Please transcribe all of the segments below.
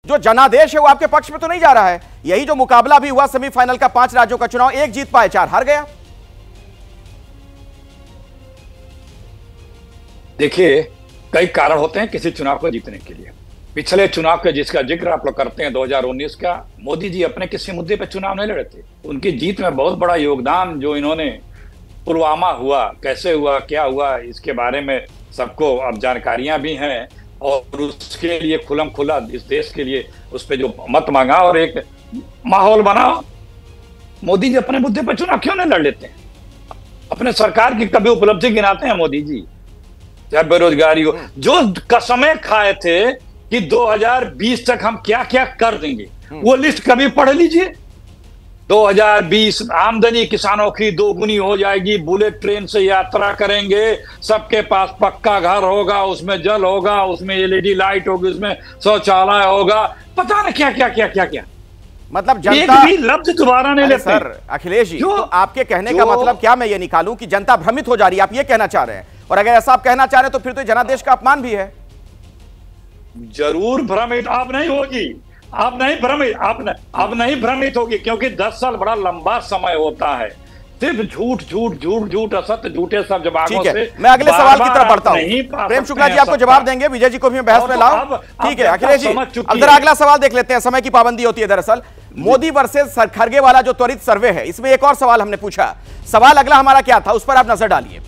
जो जनादेश है वो आपके पक्ष में तो नहीं जा रहा है। यही जो मुकाबला भी हुआ सेमीफाइनल का 5 राज्यों का चुनाव, 1 जीत पाए 4 हार गया। देखिए, कई कारण होते हैं किसी चुनाव को जीतने के लिए। पिछले चुनाव के जिसका जिक्र आप लोग करते हैं 2019 का, मोदी जी अपने किसी मुद्दे पर चुनाव नहीं लड़े थे। उनकी जीत में बहुत बड़ा योगदान जो इन्होंने, पुलवामा हुआ, कैसे हुआ, क्या हुआ, इसके बारे में सबको अब जानकारियां भी हैं, और उसके लिए खुलम खुला इस देश के लिए उस पर जो मत मांगा और एक माहौल बना। मोदी जी अपने मुद्दे पर चुनाव क्यों नहीं लड़ लेते हैं? अपने सरकार की कभी उपलब्धि गिनाते हैं मोदी जी? चाहे बेरोजगारी हो, जो कसमें खाए थे कि 2020 तक हम क्या क्या कर देंगे, वो लिस्ट कभी पढ़ लीजिए। 2020 आमदनी किसानों की 2 गुनी हो जाएगी, बुलेट ट्रेन से यात्रा करेंगे, सबके पास पक्का घर होगा, उसमें जल होगा, उसमें एलईडी लाइट होगी, उसमें शौचालय होगा, पता नहीं क्या क्या क्या क्या क्या। मतलब जनता एक भी लफ्ज दोबारा नहीं लेते। सर अखिलेश जी, तो आपके कहने का मतलब क्या मैं ये निकालूं कि जनता भ्रमित हो जा रही है, आप ये कहना चाह रहे हैं? और अगर ऐसा आप कहना चाह रहे हैं तो फिर तो जनादेश का अपमान भी है। जरूर भ्रमित आप नहीं होगी, आप नहीं भ्रमित होगी, क्योंकि 10 साल बड़ा लंबा समय होता है। सिर्फ झूठ झूठ झूठ झूठ असत्य झूठे सब जवाबों से। मैं अगले सवाल की तरफ बढ़ता हूं। प्रेम शुक्ला जी आपको जवाब देंगे, विजय जी को भी बहस में लाओ। ठीक है अखिलेश जी, अब जरा अगला सवाल देख लेते हैं, समय की पाबंदी होती है दरअसल। मोदी वर्सेस खरगे वाला जो त्वरित सर्वे है, इसमें एक और सवाल हमने पूछा। सवाल अगला हमारा क्या था, उस पर आप नजर डालिए।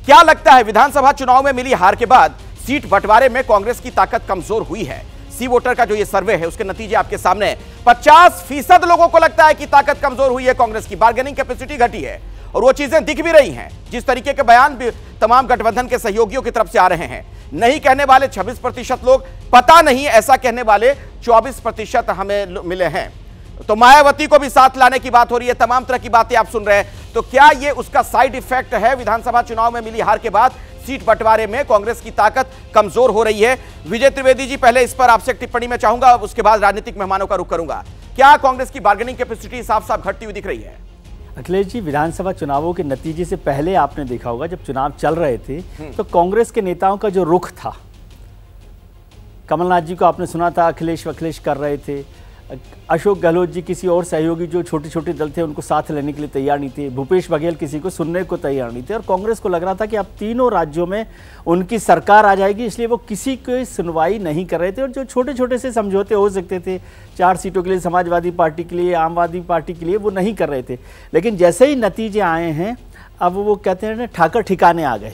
क्या लगता है विधानसभा चुनाव में मिली हार के बाद सीट बंटवारे में कांग्रेस की ताकत कमजोर हुई है? सी वोटर का जो ये सर्वे है उसके नतीजे आपके सामने हैं। 50% लोगों को लगता है कि ताकत कमजोर हुई है कांग्रेस की, बार्गेनिंग कैपेसिटी घटी है, और वो चीजें दिख भी रही हैं जिस तरीके के बयान भी तमाम गठबंधन के सहयोगियों की तरफ से आ रहे हैं। नहीं कहने वाले 26% लोग, पता नहीं ऐसा कहने वाले 24% हमें मिले हैं। तो मायावती को भी साथ लाने की बात हो रही है, तमाम तरह की बातें आप सुन रहे हैं। तो क्या ये उसका साइड इफेक्ट है? विधानसभा चुनाव में मिली हार के बाद सीट बंटवारे में कांग्रेस की ताकत कमजोर हो रही है। विजय त्रिवेदी जी, पहले इस पर आपसे एक टिप्पणी मैं चाहूंगा, उसके बाद राजनीतिक मेहमानों का रुख करूंगा। क्या कांग्रेस की बार्गेनिंग कैपेसिटी साफ साफ घटती हुई दिख रही है? अखिलेश जी, विधानसभा चुनावों के नतीजे से पहले आपने देखा होगा जब चुनाव चल रहे थे तो कांग्रेस के नेताओं का जो रुख था, कमलनाथ जी को आपने सुना था अखिलेश वखिलेश कर रहे थे, अशोक गहलोत जी किसी और सहयोगी जो छोटे छोटे दल थे उनको साथ लेने के लिए तैयार नहीं थे, भूपेश बघेल किसी को सुनने को तैयार नहीं थे, और कांग्रेस को लग रहा था कि अब तीनों राज्यों में उनकी सरकार आ जाएगी, इसलिए वो किसी की सुनवाई नहीं कर रहे थे। और जो छोटे छोटे से समझौते हो सकते थे 4 सीटों के लिए, समाजवादी पार्टी के लिए, आम आदमी पार्टी के लिए, वो नहीं कर रहे थे। लेकिन जैसे ही नतीजे आए हैं, अब वो कहते हैं ना, ठाकर ठिकाने आ गए।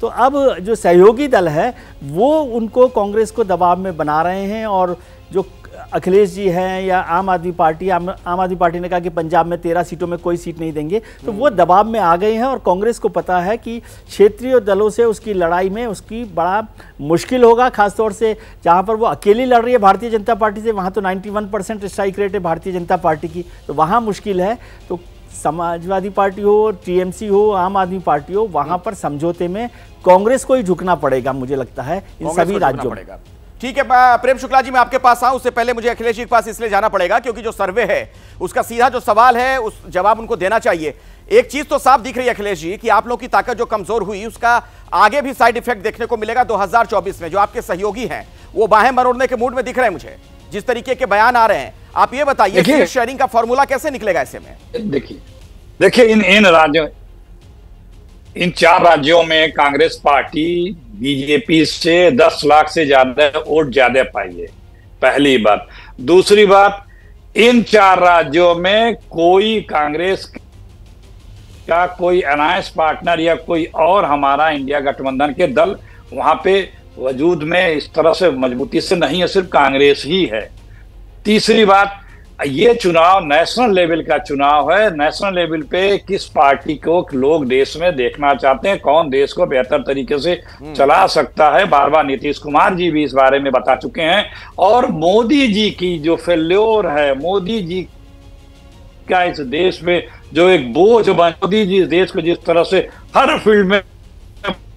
तो अब जो सहयोगी दल है वो उनको कांग्रेस को दबाव में बना रहे हैं, और जो अखिलेश जी हैं या आम आदमी पार्टी ने कहा कि पंजाब में 13 सीटों में कोई सीट नहीं देंगे, तो वो दबाव में आ गए हैं। और कांग्रेस को पता है कि क्षेत्रीय दलों से उसकी लड़ाई में उसकी बड़ा मुश्किल होगा, खासतौर से जहां पर वो अकेली लड़ रही है भारतीय जनता पार्टी से, वहां तो 91% स्ट्राइक रेट है भारतीय जनता पार्टी की, तो वहां मुश्किल है। तो समाजवादी पार्टी हो, टीएमसी हो, आम आदमी पार्टी हो, वहां पर समझौते में कांग्रेस को ही झुकना पड़ेगा, मुझे लगता है, इन सभी राज्यों में। ठीक है प्रेम शुक्ला जी, मैं आपके पास आऊं, उससे पहले मुझे अखिलेश जी के पास इसलिए जाना पड़ेगा क्योंकि जो सर्वे है उसका सीधा जो सवाल है उस जवाब उनको देना चाहिए। एक चीज तो साफ दिख रही है अखिलेश जी कि आप लोगों की ताकत जो कमजोर हुई उसका आगे भी साइड इफेक्ट देखने को मिलेगा 2024 में। जो आपके सहयोगी हैं वो बाहें मरोड़ने के मूड में दिख रहे हैं मुझे, जिस तरीके के बयान आ रहे हैं। आप ये बताइए सीट शेयरिंग का फॉर्मूला कैसे निकलेगा ऐसे में? देखिए इन 4 राज्यों में कांग्रेस पार्टी बीजेपी से 10 लाख से ज्यादा वोट ज्यादा पाई है, पहली बात। दूसरी बात, इन 4 राज्यों में कोई कांग्रेस का कोई अलायंस पार्टनर या कोई और हमारा इंडिया गठबंधन के दल वहां पे वजूद में इस तरह से मजबूती से नहीं है, सिर्फ कांग्रेस ही है। तीसरी बात, ये चुनाव नेशनल लेवल का चुनाव है। नेशनल लेवल पे किस पार्टी को लोग देश में देखना चाहते हैं, कौन देश को बेहतर तरीके से चला सकता है, बार बार नीतीश कुमार जी भी इस बारे में बता चुके हैं। और मोदी जी की जो फेल्योर है, मोदी जी का इस देश में जो एक बोझ बन, मोदी जी इस देश को जिस तरह से हर फील्ड में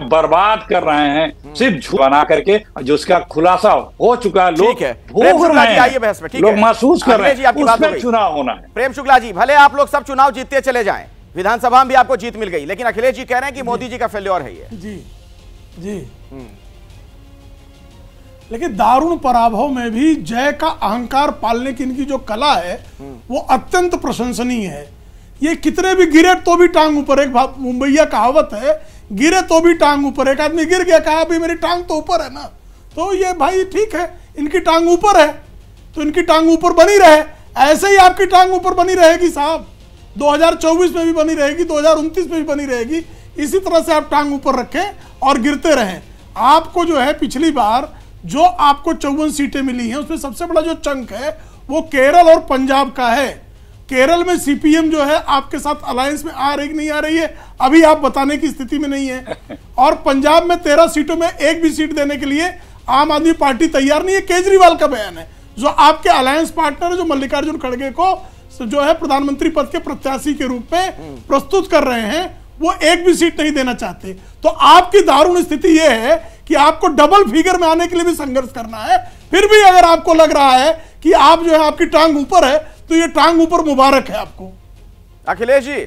बर्बाद कर रहे हैं, सिर्फ झूठ बना करके, जो उसका खुलासा हो चुका है, लोग लोग महसूस कर रहे हैं, उसमें चुनाव होना है। प्रेम शुक्ला जी, भले आप लोग सब चुनाव जीतते चले जाएं, विधानसभा में भी आपको जीत मिल गई, लेकिन अखिलेश जी कह रहे हैं कि मोदी जी का फेल्योर है ये। जी जी लेकिन दारुण पराभव में भी जय का अहंकार पालने की इनकी जो कला है वो अत्यंत प्रशंसनीय है। ये कितने भी गिरे तो भी टांग ऊपर, एक मुंबईया कहावत है, गिरे तो भी टांग ऊपर। एक आदमी गिर गया, कहा भाई मेरी टांग तो ऊपर है ना, तो ये भाई ठीक है, इनकी टांग ऊपर है तो इनकी टांग ऊपर बनी रहे। ऐसे ही आपकी टांग ऊपर बनी रहेगी साहब, 2024 में भी बनी रहेगी, 2029 में भी बनी रहेगी। इसी तरह से आप टांग ऊपर रखें और गिरते रहें। आपको जो है पिछली बार जो आपको 54 सीटें मिली हैं उसमें सबसे बड़ा जो चंक है वो केरल और पंजाब का है। केरल में सीपीएम जो है आपके साथ अलायंस में आ रही नहीं आ रही है अभी आप बताने की स्थिति में नहीं है, और पंजाब में 13 सीटों में एक भी सीट देने के लिए आम आदमी पार्टी तैयार नहीं है। केजरीवाल का बयान है, जो आपके अलायंस पार्टनर है, जो मल्लिकार्जुन खड़गे को जो है प्रधानमंत्री पद के प्रत्याशी के रूप में प्रस्तुत कर रहे हैं, वो एक भी सीट नहीं देना चाहते। तो आपकी दारुण स्थिति यह है कि आपको डबल फिगर में आने के लिए भी संघर्ष करना है। फिर भी अगर आपको लग रहा है कि आप जो है आपकी टांग ऊपर है तो ये टांग ऊपर मुबारक है आपको। अखिलेश जी,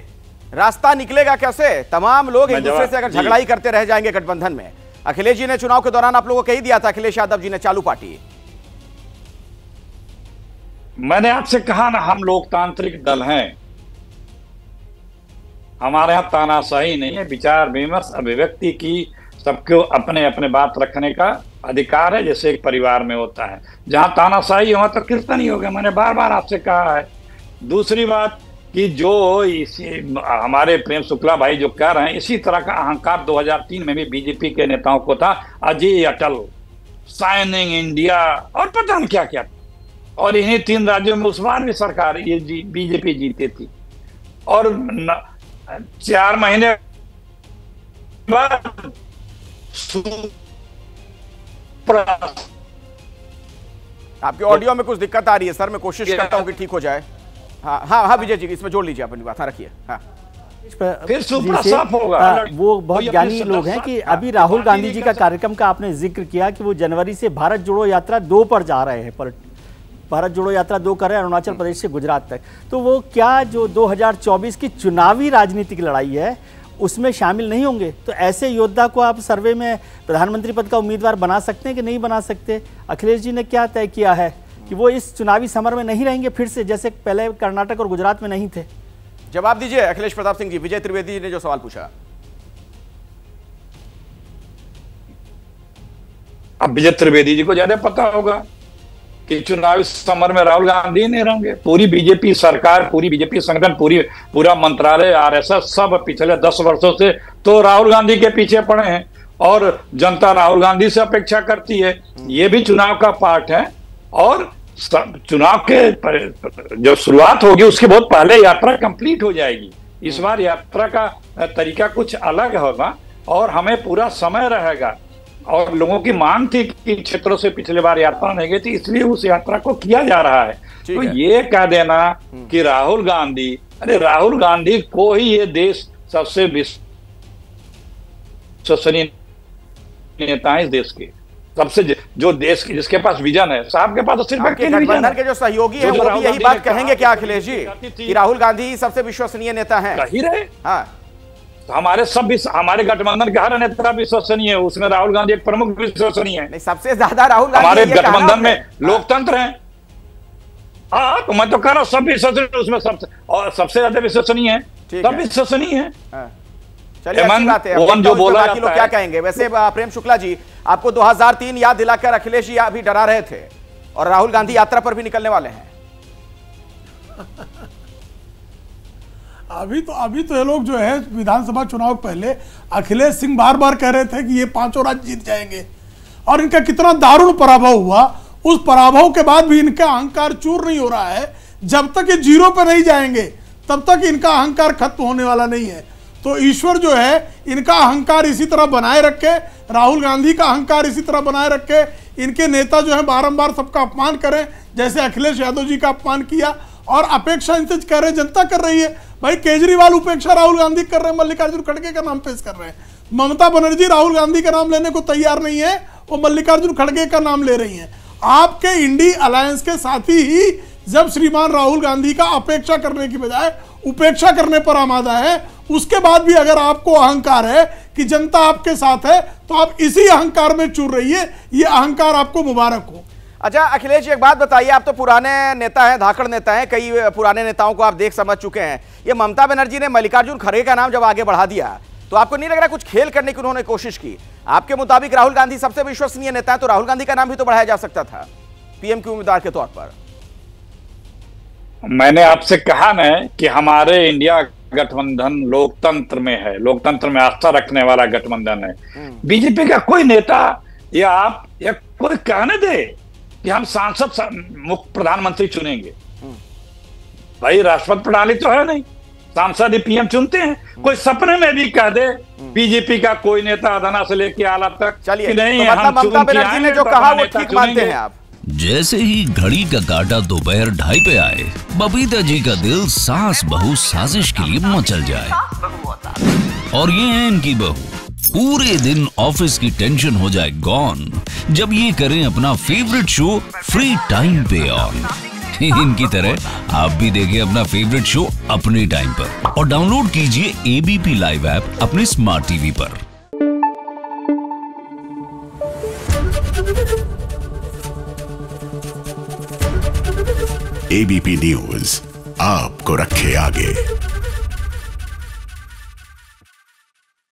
रास्ता निकलेगा कैसे? तमाम लोग एक दूसरे से अगर झगड़ा ही करते रह जाएंगे गठबंधन में। अखिलेश जी ने चुनाव के दौरान आप लोगों को कही दिया था, अखिलेश यादव जी ने, चालू पार्टी। मैंने आपसे कहा ना, हम लोकतांत्रिक दल हैं, हमारे यहाँ तानाशाही नहीं है, विचार विमर्श अभिव्यक्ति की सबको अपने अपने बात रखने का अधिकार है, जैसे एक परिवार में होता है। जहां तानाशाही हो तो कीर्तन ही होगा, मैंने बार बार आपसे कहा है। दूसरी बात कि जो हमारे प्रेम शुक्ला भाई जो कह रहे हैं, इसी तरह का अहंकार 2003 में भी बीजेपी के नेताओं को था, अजय अटल, शाइनिंग इंडिया और पता नहीं क्या क्या। और इन्हीं 3 राज्यों में उस बार भी सरकार ये बीजेपी जीती थी, और 4 महीने बाद आपके ऑडियो में कुछ दिक्कत आ रही है सर, मैं कोशिश करता हूं कि ठीक हो जाए। हाँ हाँ हाँ विजय जी, इसमें जोड़ लीजिए अपनी बात। हाँ रखिए। हाँ फिर साफ होगा। वो बहुत ज्ञानी लोग हैं कि अभी राहुल गांधी जी का कार्यक्रम का आपने जिक्र किया कि वो जनवरी से भारत जोड़ो यात्रा 2 पर जा रहे हैं, भारत जोड़ो यात्रा 2 कर रहे हैं अरुणाचल प्रदेश से गुजरात तक। तो वो क्या जो 2024 की चुनावी राजनीतिक लड़ाई है उसमें शामिल नहीं होंगे? तो ऐसे योद्धा को आप सर्वे में प्रधानमंत्री पद का उम्मीदवार बना सकते हैं कि नहीं बना सकते? अखिलेश जी ने क्या तय किया है कि वो इस चुनावी समर में नहीं रहेंगे फिर से, जैसे पहले कर्नाटक और गुजरात में नहीं थे? जवाब दीजिए अखिलेश प्रताप सिंह जी। विजय त्रिवेदी जी ने जो सवाल पूछा, अब विजय त्रिवेदी जी को ज्यादा पता होगा कि चुनावी समर में राहुल गांधी नहीं रहेंगे। पूरी बीजेपी सरकार, पूरी बीजेपी संगठन, पूरा मंत्रालय, आरएसएस सब पिछले 10 वर्षों से तो राहुल गांधी के पीछे पड़े हैं, और जनता राहुल गांधी से अपेक्षा करती है। ये भी चुनाव का पार्ट है, और चुनाव के जो शुरुआत होगी उसके बहुत पहले यात्रा कंप्लीट हो जाएगी। इस बार यात्रा का तरीका कुछ अलग होगा, और हमें पूरा समय रहेगा, और लोगों की मांग थी कि क्षेत्रों से पिछले बार यात्रा नहीं गई थी, इसलिए उस यात्रा को किया जा रहा है। तो ये कह देना कि राहुल गांधी, अरे राहुल गांधी को ही ये देश सबसे विश्वसनीय नेता है, इस देश के सबसे, जो देश की जिसके पास विजन है। साहब के पास सिर्फ गठबंधन के जो सहयोगी है वो भी यही बात कहेंगे क्या अखिलेश जी कि राहुल गांधी सबसे विश्वसनीय नेता है? कही रहे। हाँ, हमारे गठबंधन का हर नेता विश्वसनीय है, उसमें राहुल गांधी एक प्रमुख विश्वसनीय है। नहीं, सबसे ज्यादा राहुल गांधी हमारे गठबंधन में लोकतंत्र है। हाँ, तो मैं तो कह रहा हूँ सब विश्वसनीय, उसमें सबसे ज्यादा विश्वसनीय है, सब विश्वसनीय है। चलिए अच्छी बात है। जो बोला बाकी लोग क्या कहेंगे? वैसे प्रेम शुक्ला जी, आपको 2003 याद दिलाकर अखिलेश जी अभी डरा रहे थे, और राहुल गांधी यात्रा पर भी निकलने वाले हैं। अभी तो ये लोग जो है विधानसभा चुनाव पहले अखिलेश सिंह बार बार कह रहे थे कि ये 5 राज्य जीत जाएंगे, और इनका कितना दारुण पराभव हुआ। उस पराभव के बाद भी इनका अहंकार चूर नहीं हो रहा है। जब तक ये 0 पे नहीं जाएंगे तब तक इनका अहंकार खत्म होने वाला नहीं है। तो ईश्वर जो है इनका अहंकार इसी तरह बनाए रखे, राहुल गांधी का अहंकार इसी तरह बनाए रखे। इनके नेता जो है बारंबार सबका अपमान करें, जैसे अखिलेश यादव जी का अपमान किया, और अपेक्षा इनसे कर रहे, जनता कर रही है। भाई केजरीवाल उपेक्षा राहुल गांधी कर रहे हैं, मल्लिकार्जुन खड़गे का नाम पेश कर रहे हैं। ममता बनर्जी राहुल गांधी का नाम लेने को तैयार नहीं है, वो मल्लिकार्जुन खड़गे का नाम ले रही हैं। आपके इंडी अलायंस के साथी ही जब श्रीमान राहुल गांधी का अपेक्षा करने की बजाय उपेक्षा करने पर आमादा है, उसके बाद भी अगर आपको अहंकार है कि जनता आपके साथ है, तो आप इसी अहंकार में चूर रहिए। ये अहंकार आपको मुबारक हो। अच्छा अखिलेश जी, एक बात बताइए, आप तो पुराने नेता हैं, धाकड़ नेता हैं, कई पुराने नेताओं को आप देख समझ चुके हैं। ये ममता बनर्जी ने मल्लिकार्जुन खड़गे का नाम जब आगे बढ़ा दिया, तो आपको नहीं लग रहा कुछ खेल करने की उन्होंने कोशिश की? आपके मुताबिक राहुल गांधी सबसे विश्वसनीय नेता है, तो राहुल गांधी का नाम भी तो बढ़ाया जा सकता था पीएम के उम्मीदवार के तौर पर। मैंने आपसे कहा ना कि हमारे इंडिया गठबंधन लोकतंत्र में है, लोकतंत्र में आस्था रखने वाला गठबंधन है। बीजेपी का कोई नेता या आप या कोई कहने दे कि हम सांसद मुख्य प्रधानमंत्री चुनेंगे। भाई राष्ट्रपति प्रणाली तो है नहीं, सांसद ही पीएम चुनते हैं। कोई सपने में भी कह दे बीजेपी का कोई नेता अदना से लेके आला तक, चलिए नहीं, तो मतलब ममता बनर्जी ने जो कहा वो ठीक मानते हैं आप? जैसे ही घड़ी का काटा दोपहर 2:30 पे आए, बबीता जी का दिल सास बहू साजिश के लिए मचल जाए। और ये है इनकी बहू, पूरे दिन ऑफिस की टेंशन हो जाए गॉन जब ये करें अपना फेवरेट शो फ्री टाइम पे ऑन। इनकी तरह आप भी देखिए अपना फेवरेट शो अपने टाइम पर और डाउनलोड कीजिए एबीपी लाइव ऐप अपने स्मार्ट टीवी पर। एबीपी न्यूज आपको रखे आगे।